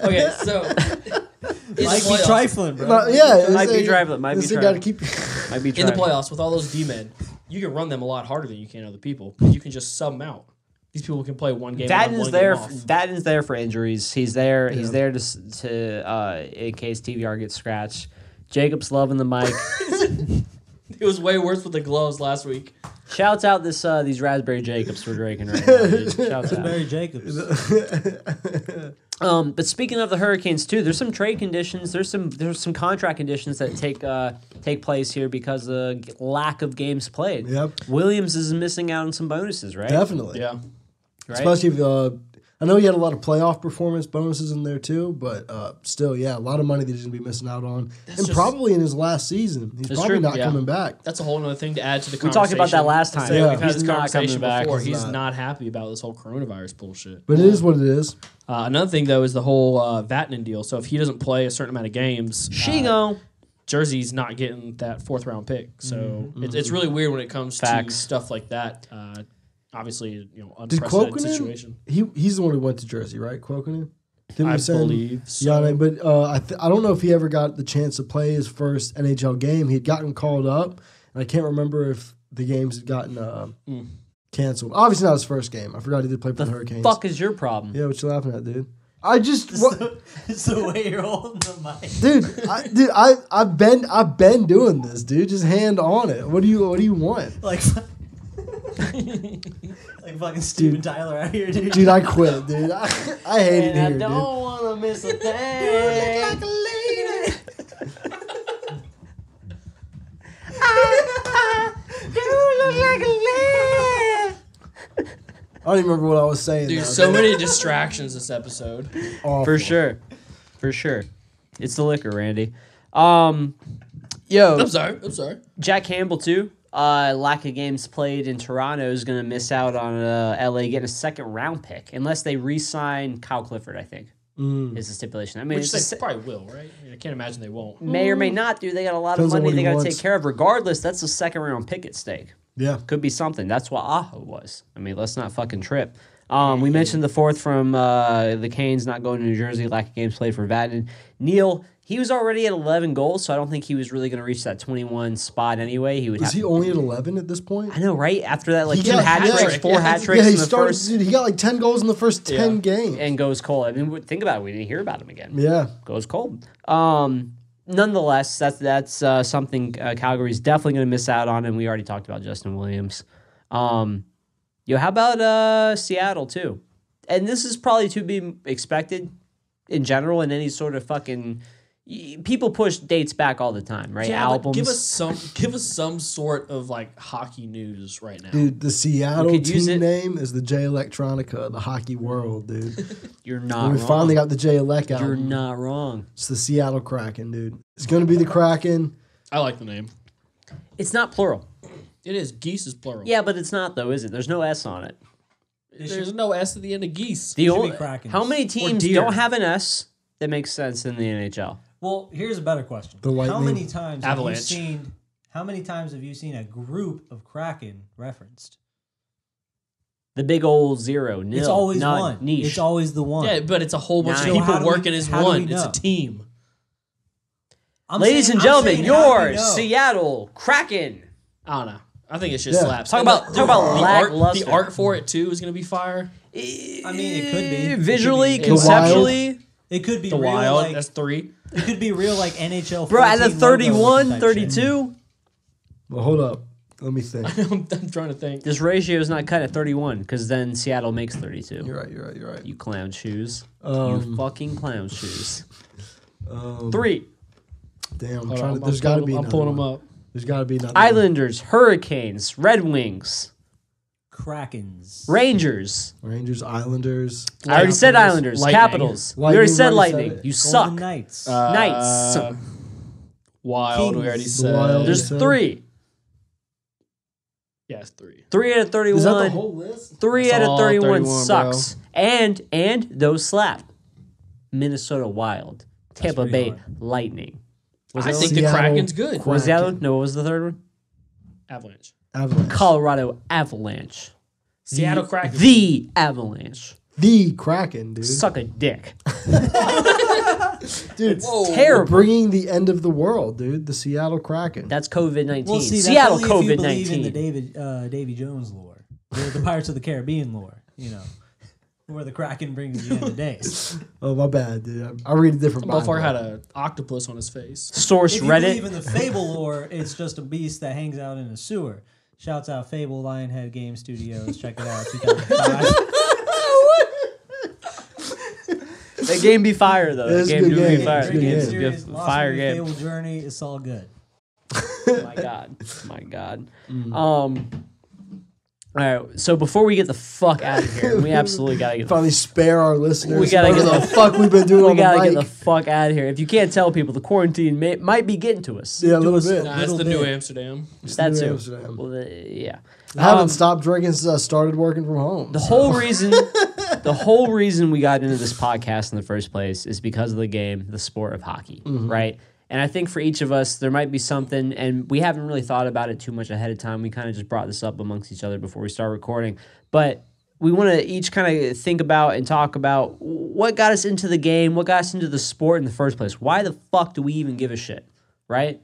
Okay, so in Might the be playoffs- trifling, bro. But yeah, Might be trifling, might be this thing got to trifling. keep. Might be in the trying. playoffs with all those D-men, you can run them a lot harder than you can other people. You can just sub them out. These people can play one game. on, Vatanen's one there. Game off. Vatanen's there for injuries. He's there. He's there to in case TVR gets scratched. Jacob's loving the mic. It was way worse with the gloves last week. Shouts out these raspberry Jacobs we're drinking right now. Dude. Shouts out. Barry Jacobs. But speaking of the Hurricanes too, there's some trade conditions. There's some contract conditions that take place here because of lack of games played. Yep. Williams is missing out on some bonuses, right? Definitely. Yeah. Right? Especially if I know he had a lot of playoff performance bonuses in there too, but still, yeah, a lot of money that he's gonna be missing out on, and just- probably in his last season, he's That's probably true, not yeah. coming back. That's a whole other thing to add to the We conversation. talked about that last time. So, Yeah. We've had He's this not conversation coming back. before. He's He's not. not happy about this whole coronavirus bullshit. But it is what it is. Another thing, though, is the whole Vatanen deal. So if he doesn't play a certain amount of games, Shingo. Jersey's not getting that 4th round pick. So it's really weird when it comes Facts. to stuff like that. Obviously, Did unprecedented Quokinen? situation. He's the one who went to Jersey, right? Quokinen. Didn't I we send believe so. Yanni? But I don't know if he ever got the chance to play his first NHL game. He'd gotten called up, and I can't remember if the games had gotten canceled. Obviously, not his first game. I forgot he did play for the Hurricanes. Fuck is your problem? Yeah, what you laughing at, dude? I just, It's the way you're holding the mic. dude. I've been doing this, dude. Just hand on it. What do you want, Like, like fucking Steven Tyler out here, dude. dude? I quit, dude. I hate it And I here, don't dude. want to miss a thing. Like a lady. I don't even remember what I was saying. Dude, now, so many distractions this episode. Awful. For sure. It's the liquor, Randy. Yo, I'm sorry. Jack Campbell too. lack of games played in Toronto is going to miss out on LA getting a second round pick unless they re-sign Kyle Clifford, I think, is the stipulation. I mean, Which they probably will, right? I mean, I can't imagine they won't. may or may not, dude. They got a lot of Depends on money what they he got to wants. take care of. Regardless, that's a second round pick at stake. Yeah. Could be something. That's what Aho was. I mean, let's not fucking trip. We mentioned the fourth from the Canes not going to New Jersey, lack of games played for Vatanen. Neil, he was already at 11 goals, so I don't think he was really going to reach that 21 spot anyway. He would. Was he only at 11 at this point? I know, right? After that, like He 2 got- hat yeah. tricks, 4 Yeah, hat he- tricks Yeah, he in the started. first, Dude, he got like 10 goals in the first 10 games. and goes cold. I mean, think about it. We didn't hear about him again. Yeah. Goes cold. Nonetheless, that's something Calgary's definitely going to miss out on, and we already talked about Justin Williams. How about Seattle too? And this is probably to be expected in general in any sort of fucking. People push dates back all the time, right? Yeah, but Albums. give us some sort of like hockey news right now. Dude, the Seattle could use team it. name is the J Electronica of the hockey world, dude. You're not And we wrong. finally got the J Elec You're album. not wrong. It's the Seattle Kraken, dude. It's going to be the Kraken. I like the name. It's not plural. It is. Geese is plural. Yeah, but it's not though, is it? There's no S on it. There's no S at the end of geese. The should only, be Krakens. how many teams deer. don't have an S that makes sense in the NHL? Well, here's a better question. The How Lightning. many times Avalanche. have you seen? How many times have you seen a group of Kraken referenced? The big old 0, nil, It's always none, one. niche. It's always the one. Yeah, but it's a whole bunch Nine. of So how people do we- working as how do we one. It's know? a team. I'm Ladies saying- and I'm gentlemen, saying, how do we your know? Seattle Kraken. I don't know. I think it's just Yeah. slaps. Talk And about the lackluster. The art for it too is going to be fire. I mean, it could be. Visually, It could be- conceptually. It could be The real, Wild. like That's 3. it could be real, like NHL. Bro, at a 14 logo 31, type shit. 32, Well, hold up. Let me think. I'm trying to think. this ratio is not cut at 31 because then Seattle makes 32. You're right. You clown shoes. You Um, fucking clown shoes. um, 3. Damn, I'm Hold trying on, to. There's got to be. I'm another pulling them one. up. There's got to be another. one. Islanders, Hurricanes, Red Wings, Krakens. Rangers. Rangers, Islanders. I already said Capitals, Islanders. Lightning. Capitals. We Lightning, already said we already said Lightning. it. You Golden suck. Knights. Knights. Wild. We already Kings. said. Wild. There's said- 3. Yeah, it's 3. 3 out of 31. Is that the whole list? 3 That's out of all 31 31, sucks. And those slap. Minnesota Wild. Tampa pretty Bay hard. Lightning. I think the Seattle Kraken's good. What was the other one? No, what was the third one? Avalanche. Avalanche. Colorado Avalanche. Seattle Kraken. The Avalanche. The Kraken, dude. Suck a dick. Dude, Whoa. Terrible. bringing the end of the world, dude. The Seattle Kraken. That's COVID-19. Well, see, that's Seattle only if you believe in the COVID-19. Davy Jones lore, the Pirates of the Caribbean lore. You know, where the Kraken brings the end of days. Oh, my bad, dude. I read a different Bible. Motherfucker had an octopus on his face. Source If you believe Reddit. in the Fable lore, it's just a beast that hangs out in a sewer. Shouts out Fable Lionhead Game Studios. Check it out. 2005. That game be fire though. That It's a game good do game. be fire. It's a That good game game. is a Serious, good Lost fire in the game. Fable journey. It's all good. My God. My God. All right. So before we get the fuck out of here, we absolutely gotta get the Finally spare our listeners. We gotta what get the fuck we've been doing we on the gotta mic. get the fuck out of here. If you can't tell people, the quarantine might be getting to us. Yeah, a little us bit. a Nah, it's little the New bit. Amsterdam. That's New it. Amsterdam. Well, yeah. I haven't stopped drinking since I started working from home. The whole reason we got into this podcast in the first place is because of the game, the sport of hockey, right? And I think for each of us, there might be something, and we haven't really thought about it too much ahead of time. We kind of just brought this up amongst each other before we start recording. But we want to each kind of think about and talk about what got us into the game, what got us into the sport in the first place. Why the fuck do we even give a shit, right?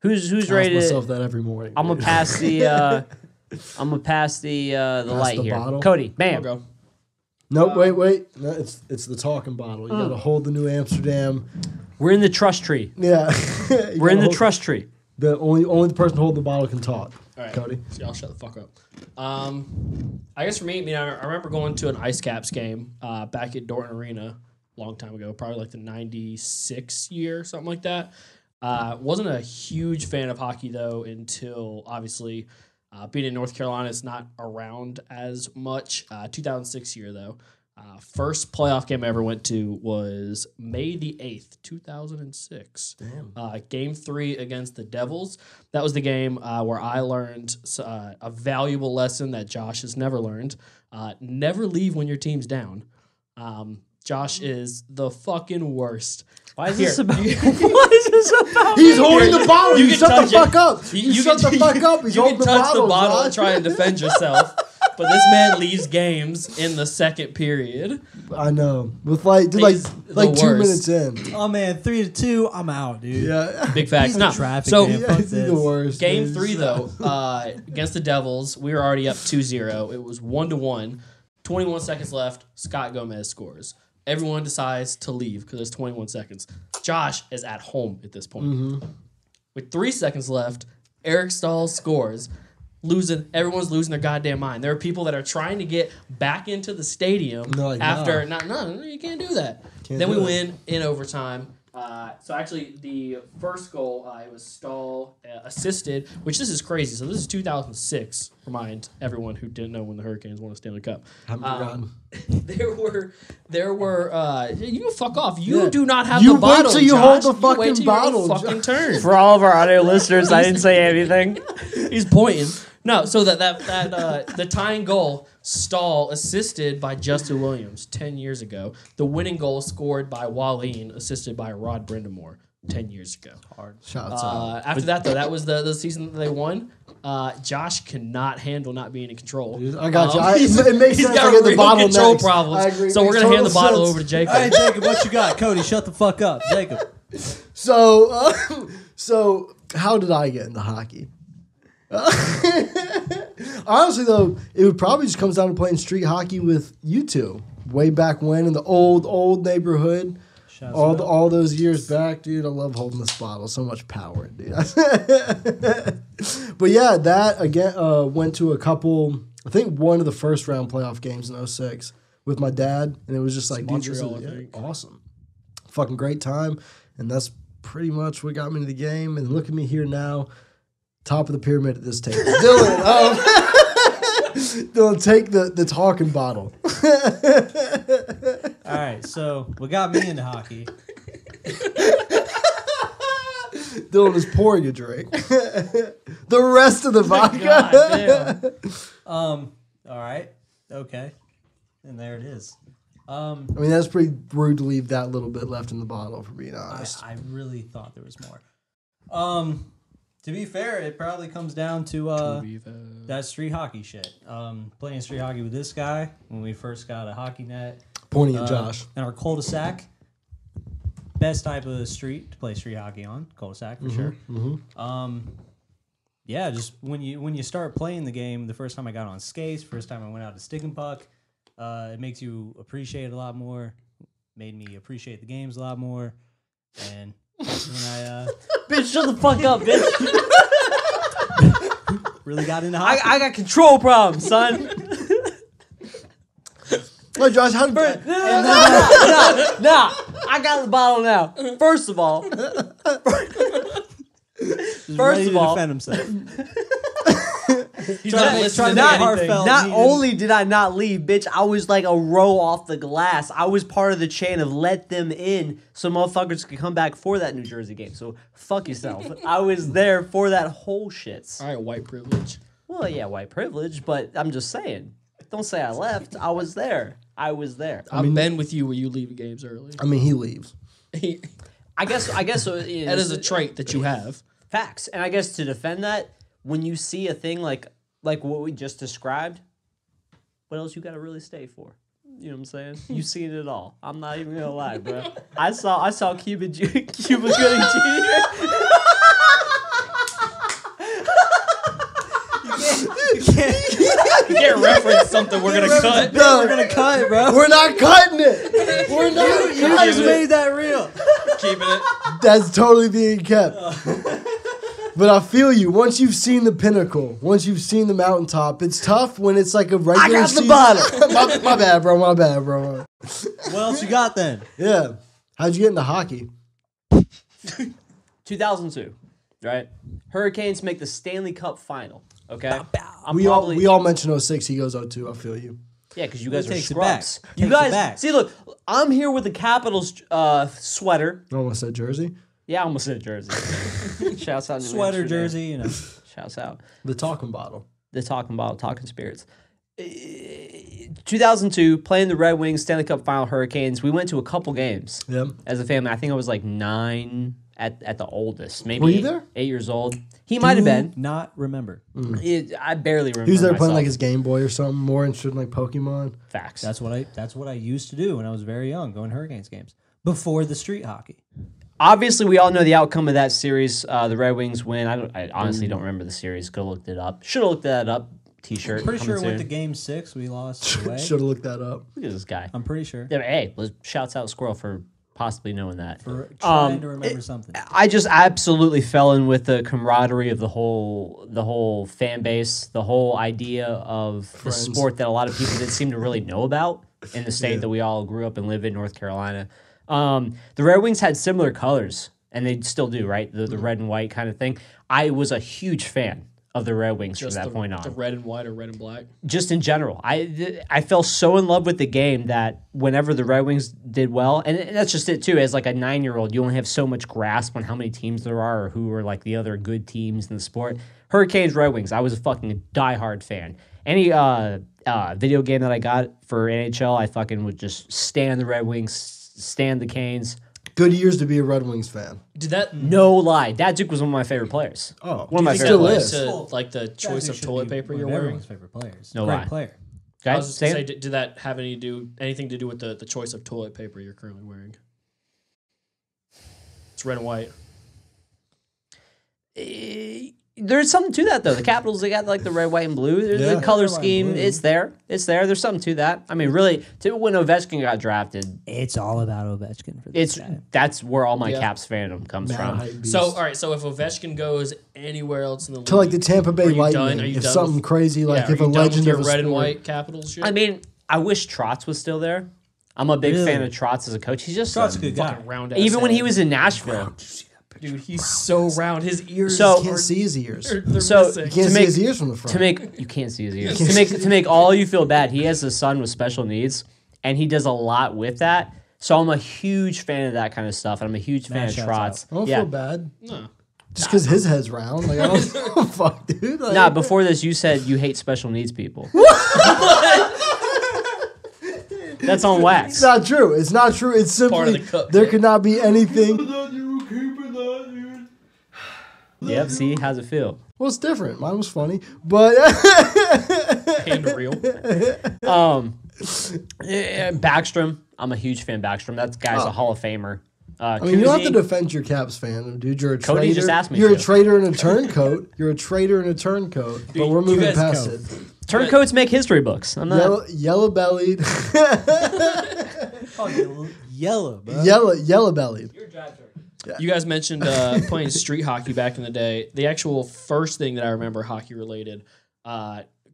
Who's I ask ready to? myself that every morning. I'm gonna dude. pass the. I'm gonna pass the light the here. bottle? Cody, I'll bam. go. Nope, wait. No, it's the talking bottle. You gotta hold the New Amsterdam. We're in the trust tree. Yeah. We're in the trust tree. The only the person holding the bottle can talk. All right. Cody. So y'all shut the fuck up. I guess for me, I remember going to an Ice Caps game back at Dorton Arena a long time ago, probably like the 96 year, something like that. Wasn't a huge fan of hockey, though, until obviously being in North Carolina, it's not around as much. 2006 year, though. First playoff game I ever went to was May the 8th, 2006. Damn. Game 3 against the Devils. That was the game where I learned a valuable lesson that Josh has never learned. Never leave when your team's down. Josh is the fucking worst. Why is this about? Why is this about? He's holding the bottle. You You can shut the touch it. fuck up. You shut the fuck up. He's You holding can the touch bottle. the bottle Josh. and try and defend yourself. But this man leaves games in the second period. I know. With like, dude, He's the like 2 worst. minutes in. Oh man, 3-2. I'm out, dude. Yeah. Big facts. He's No. in traffic, So man. Yeah, Fuck he's the this. worst. game dude. 3 though, against the Devils, we were already up 2-0. It was 1-1. 21 seconds left. Scott Gomez scores. Everyone decides to leave because there's 21 seconds. Josh is at home at this point. With 3 seconds left, Eric Stahl scores. Everyone's losing their goddamn mind. There are people that are trying to get back into the stadium No, like, after. No, you can't do that. Can't Then do we it. win in overtime. So actually, the first goal it was Stahl assisted, which this is crazy. So this is 2006. Remind everyone who didn't know when the Hurricanes won a Stanley Cup. Haven't forgotten. There were. You fuck off. You Yeah. do not have You the bottle. wait till you Josh. hold the You wait fucking till you hold the bottle, fucking Josh. turn. For all of our audio listeners, I didn't say anything. He's pointing. No, so the tying goal, Stahl assisted by Justin Williams 10 years ago. The winning goal scored by Wallin, assisted by Rod Brindamore 10 years ago. Shouts out. After that, though, that was the season that they won. Josh cannot handle not being in control. I got you. It makes He's sense. got I get the real bottle control next. I problems. agree. So we're Makes going to hand the total bottle sense. over to Jacob. Hey, Jacob, what you got? Cody, shut the fuck up. Jacob. So how did I get into hockey? Honestly, though, it would probably just comes down to playing street hockey with you two. Way back when in the old neighborhood. Shouts out. All those years back, dude. I love holding this bottle. So much power, dude. But yeah, that again went to a couple. I think one of the first round playoff games in 06 with my dad, and it was just like, dude, this Montreal, is I think. awesome, fucking great time, and that's pretty much what got me into the game. And look at me here now, top of the pyramid at this table. Dylan, Dylan, take the talking bottle. All right, so what got me into hockey? Dylan is pouring a drink. The rest of the vodka. God damn. All right, okay, and there it is. I mean, that's pretty rude to leave that little bit left in the bottle, for being honest. I really thought there was more. To be fair, it probably comes down to that street hockey shit. Playing street hockey with this guy when we first got a hockey net. Pointing at Josh. In our cul-de-sac. Best type of street to play street hockey on. Cul-de-sac for sure. Yeah, just when you start playing the game, the first time I got on skates, first time I went out to stick and puck, it makes you appreciate it a lot more. Made me appreciate the games a lot more. And when I Bitch, shut the fuck up, bitch. really got into hockey. I got control problems, son. Well, Josh, how did Nah, I got the bottle now. First of all, Just first ready of to all- defend himself. He's not listening to not anything. heartfelt. not needed. only did I not leave, bitch, I was like a row off the glass. I was part of the chain of let them in so motherfuckers could come back for that New Jersey game. So fuck yourself. I was there for that whole shit. All right, white privilege. Well, yeah, white privilege, but I'm just saying. Don't say I left. I was there. I've been with you where you leave games early. I mean, he leaves. I guess so, That is a trait that you have. facts. And I guess to defend that, when you see a thing like what we just described, what else you got to really stay for? You know what I'm saying? You've seen it all. I'm not even gonna lie, bro. I saw Cuba Gooding Jr. You can't reference something we're gonna cut. No, We're gonna cut it, bro. we're not cutting it. We're not. You guys made that real. Keeping it. That's totally being kept. But I feel you. Once you've seen the pinnacle, once you've seen the mountaintop, it's tough when it's like a regular. I got the season. bottle. my bad, bro. My bad, bro. What else you got then? Yeah. How'd you get into hockey? 2002, right? Hurricanes make the Stanley Cup final. Okay, I'm We probably all mentioned 06. He goes 02. I feel you. Yeah, because you guys are takes it back. scrubs. Takes You it guys, back. see, look, I'm here with the Capitals sweater. I almost said jersey. Yeah, I almost said jersey. Shouts out. New Sweater, Hampshire jersey, you know. Day. Shouts out. The talking bottle. The Talking Bottle, Talking Spirits. 2002, playing the Red Wings Stanley Cup Final Hurricanes. We went to a couple games Yep. as a family. I think I was like 9 at the oldest. Maybe Were you there? 8 years old. He might have been. Not remember. I barely remember. He was there playing myself. like his Game Boy or something. More interested in like Pokemon. Facts. That's what I used to do when I was very young, going to Hurricanes games before the street hockey. Obviously, we all know the outcome of that series. The Red Wings win. I honestly don't remember the series. Could have looked it up. Should have looked that up. T-shirt. Pretty sure it coming went to soon. Game 6. We lost away. Should have looked that up. Look at this guy. I'm pretty sure. Yeah, hey, shouts out Squirrel for possibly knowing that. For trying to remember something. I just absolutely fell in with the camaraderie of the whole fan base, the whole idea of the Friends. sport that a lot of people didn't seem to really know about in the state that we all grew up and live in, North Carolina. The Red Wings had similar colors, and they still do, right? The red and white kind of thing. I was a huge fan of the Red Wings from that point on. The red and white or red and black. Just in general, I fell so in love with the game that whenever the Red Wings did well, and that's just it too. As like a 9-year-old, you only have so much grasp on how many teams there are or who are like the other good teams in the sport. Hurricanes, Red Wings. I was a fucking diehard fan. Any video game that I got for NHL, I fucking would just stand the Red Wings, stand the Canes. Good years to be a Red Wings fan. Did that No lie, Dad Duke was one of my favorite players. Oh, One of my think favorite still players. is. to like the choice of toilet paper you're wearing? Everyone's favorite players. No Great lie. player. I Okay, was just gonna say say, it. did that have anything to do with the choice of toilet paper you're currently wearing? It's red and white. There's something to that though. The Capitals, they got like the red, white, and blue. Yeah. The color Red, white, scheme, blue. it's there. It's there. There's something to that. I mean, really, when Ovechkin got drafted, It's all about Ovechkin for this guy. that's where all my Yeah. Caps fandom comes Mad from. hype beast. So all right, so if Ovechkin goes anywhere else in the league, to like the Tampa Bay are you Lightning, done? Are you if done something with- crazy like yeah, if are a you done with legend your of a red and sport- white Capitals shit? I mean, I wish Trotz was still there. I'm a big Really? fan of Trotz as a coach. He's just Trott's a good guy. fucking round ass. even when he head. was in Nashville. dude, he's so round. His ears. So- You can't see his ears. they're So- missing. You can't to see make- his ears from the front. To make you can't see his ears. To make all you feel bad, he has a son with special needs, and he does a lot with that. So I'm a huge fan of that kind of stuff, and I'm a huge fan of shouts Trotz. I don't Yeah. feel bad. No. Just because his head's round. Like, I don't fuck, dude. Like, Nah, before this, you said you hate special needs people. That's on wax. It's not true. It's not true. It's Part of simply the cup, there yeah. could not be anything. Yep. See, how's it feel? Well, it's different. Mine was funny, but And real. Backstrom. I'm a huge fan of Backstrom. That guy's a Hall of Famer. I mean, you don't have to Kuzi- defend your Caps fan, dude. You're a Cody traitor. just asked me You're a to. traitor and a turncoat. You're a traitor and a turncoat. But we're you moving guys past go. it. Turncoats make history books. I'm not. Yellow bellied. Oh, yellow, bro. Yellow bellied. You guys mentioned playing street hockey back in the day. The actual first thing that I remember hockey related,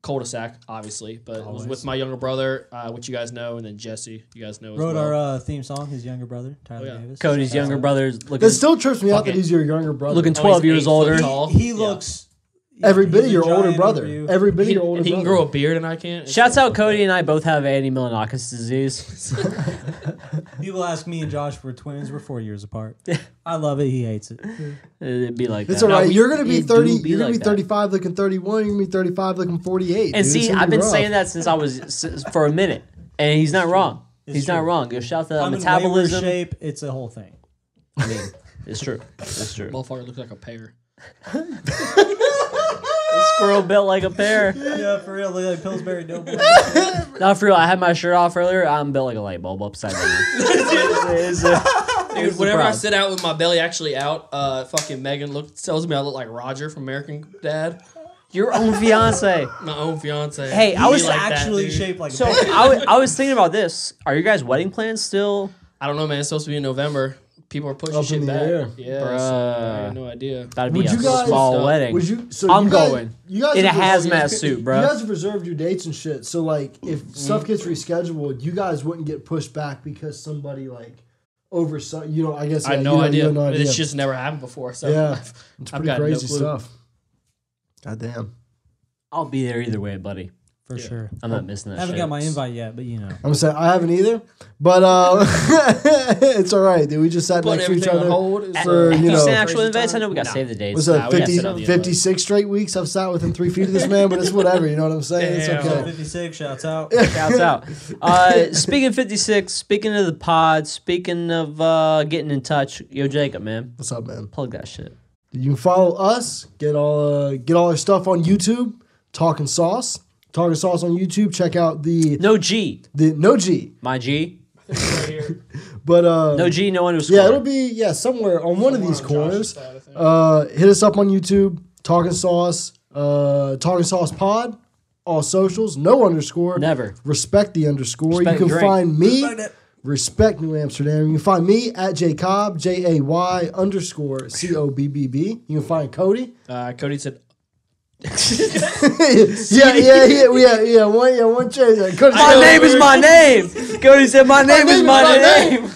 cul-de-sac, obviously, but it was with my younger brother, which you guys know, and then Jesse, you guys know as Wrote well. our theme song, his younger brother, Tyler yeah. Davis. Cody's younger brother's looking. That still trips me out that Fucking- he's your younger brother. looking Oh, 12 he's years 8 foot older. tall. He Yeah. looks Every bit of he's a your older giant brother. over you. Every bit of your older And he can brother. grow a beard, and I can't. It's Shouts so- out Cody and I both have Andy Milanakis disease. People ask me and Josh if we're twins. We're 4 years apart. I love it. He hates it. It'd be like It's that. all right. we- You're gonna be it do 30. be You're gonna like be that. 35 looking 31. You're gonna be 35 looking 48. And dude. see, It's gonna I've be been rough. saying that since I was for a minute, and he's not wrong. He's not true. wrong. Go shout to that I'm in metabolism. wayward shape. It's a whole thing. I mean, it's true. It's true. Motherfucker looks like a pear. The squirrel built like a pear. Yeah, for real. Look like Pillsbury Doughboy. Not for real. I had my shirt off earlier. I'm built like a light bulb upside down. Dude, whenever I proud. sit out with my belly actually out, fucking Megan tells me I look like Roger from American Dad. Your own fiance. My own fiance. Hey, I He was like that, actually dude. shaped like a So pear. I was thinking about this. Are your guys' wedding plans still? I don't know, man. It's supposed to be in November. People are pushing Up in shit the back. air. Yeah, Bruh. so I have no idea. That'd be Would a you guys- small wedding. Would you? So I'm you guys, going. You guys In a have hazmat reserved- suit, bro. You guys have reserved your dates and shit. So like, if stuff gets rescheduled, you guys wouldn't get pushed back because somebody like over some. You know, I guess I have yeah, no you know, idea. You have no idea. It's just never happened before. So yeah, it's I've pretty got no crazy clue. stuff. God damn. I'll be there either way, buddy. for sure. I'm not missing that. I haven't shit. got my invite yet, but you know. I'm gonna say I haven't either, but it's all right, dude. We just sat Put next to each everything on other hold. for Have you sent crazy actual invites? I time. know we got to Nah. save the dates. Was that Nah, we gotta 50, sit on the invite. 56 straight weeks I've sat within 3 feet of this man, but it's whatever. You know what I'm saying? It's Damn. okay. 56, shouts out. Shouts out. Speaking of 56, speaking of the pod, speaking of getting in touch, yo Jacob, man, What's up, man? plug that shit. You can follow us. Get all our stuff on YouTube. Talkin Sauce. Talkin Sauce on YouTube. Check out the No G, no G, my G. Right here. but No G, no underscore. yeah, it'll be somewhere on one of these Somewhere on corners. Josh's side, I think. Hit us up on YouTube. Talkin Sauce. Talkin Sauce Pod. All socials. No underscore. Never. Respect the underscore. Respect You can drink. find me. Respect it. Respect New Amsterdam. You can find me at JCobb, JAY_COBBB. You can find Cody. Cody said, Yeah. One change. Cody My said- name is my name. Cody said my name is my name.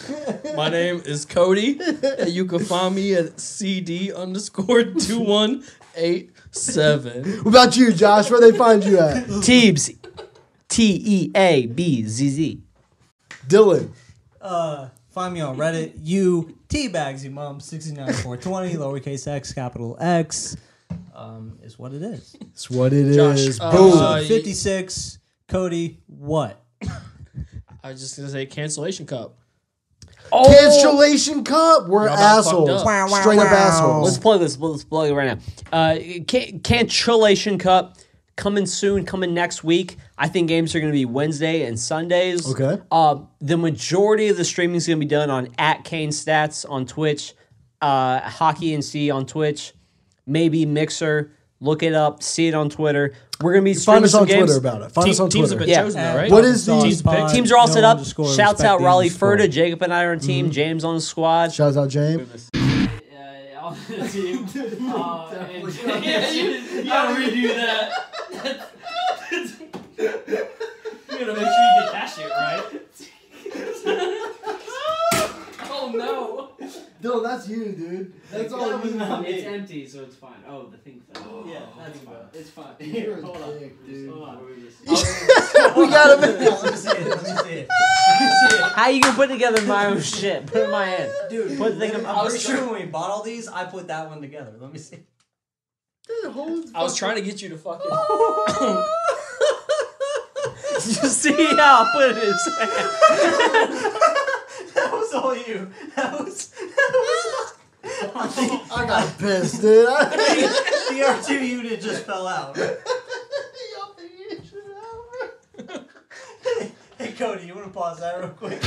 my name is Cody. And you can find me at CD_2187. What about you, Josh? Where they find you at? Teebs, TEABZZ. Dylan. Find me on Reddit. You teabags, you mom. 69420 lowercase x capital X is what it is. That's what it Josh, is. uh, Boom. uh, 56. Cody, what? I was just going to say cancellation cup. Cancellation Cup. We're Y'all about assholes. fucked up. Straight up assholes. Let's plug this. Let's plug it right now. Cancellation Cup coming soon. Coming next week. I think games are going to be Wednesday and Sundays. Okay. The majority of the streaming is going to be done on @KaneStats on Twitch, Hockey NC on Twitch, maybe Mixer. Look it up. See it on Twitter. We're going to be streaming Find us some on games. Twitter about it. Find us on Teams have Twitter. been Yeah. chosen, though, right? What is the- Teams picked? Teams are all set up. underscore, Shouts respect out the Raleigh underscore. Furta. Jacob and I are on team. James on the squad. Shouts out James. You gotta redo that. You gotta make sure you get that shit right. Oh no! Dylan, that's you, dude. That's all you. It's empty, so it's fine. Oh, the thing fell. Yeah, that's fine. It's fine. You're a Hold on. dick, dude. Hold on. We got him. Let me see it. Let me see it. How you gonna put together my own shit? Put it in my hand. Dude, Put the thing in. I'm pretty sure when we bought all these, I put that one together. Let me see. I was trying to get you to fucking. You see how I put it in his hand? That was all you. That was I got pissed, dude. the R2 unit just fell out. Hey Cody, you want to pause that real quick?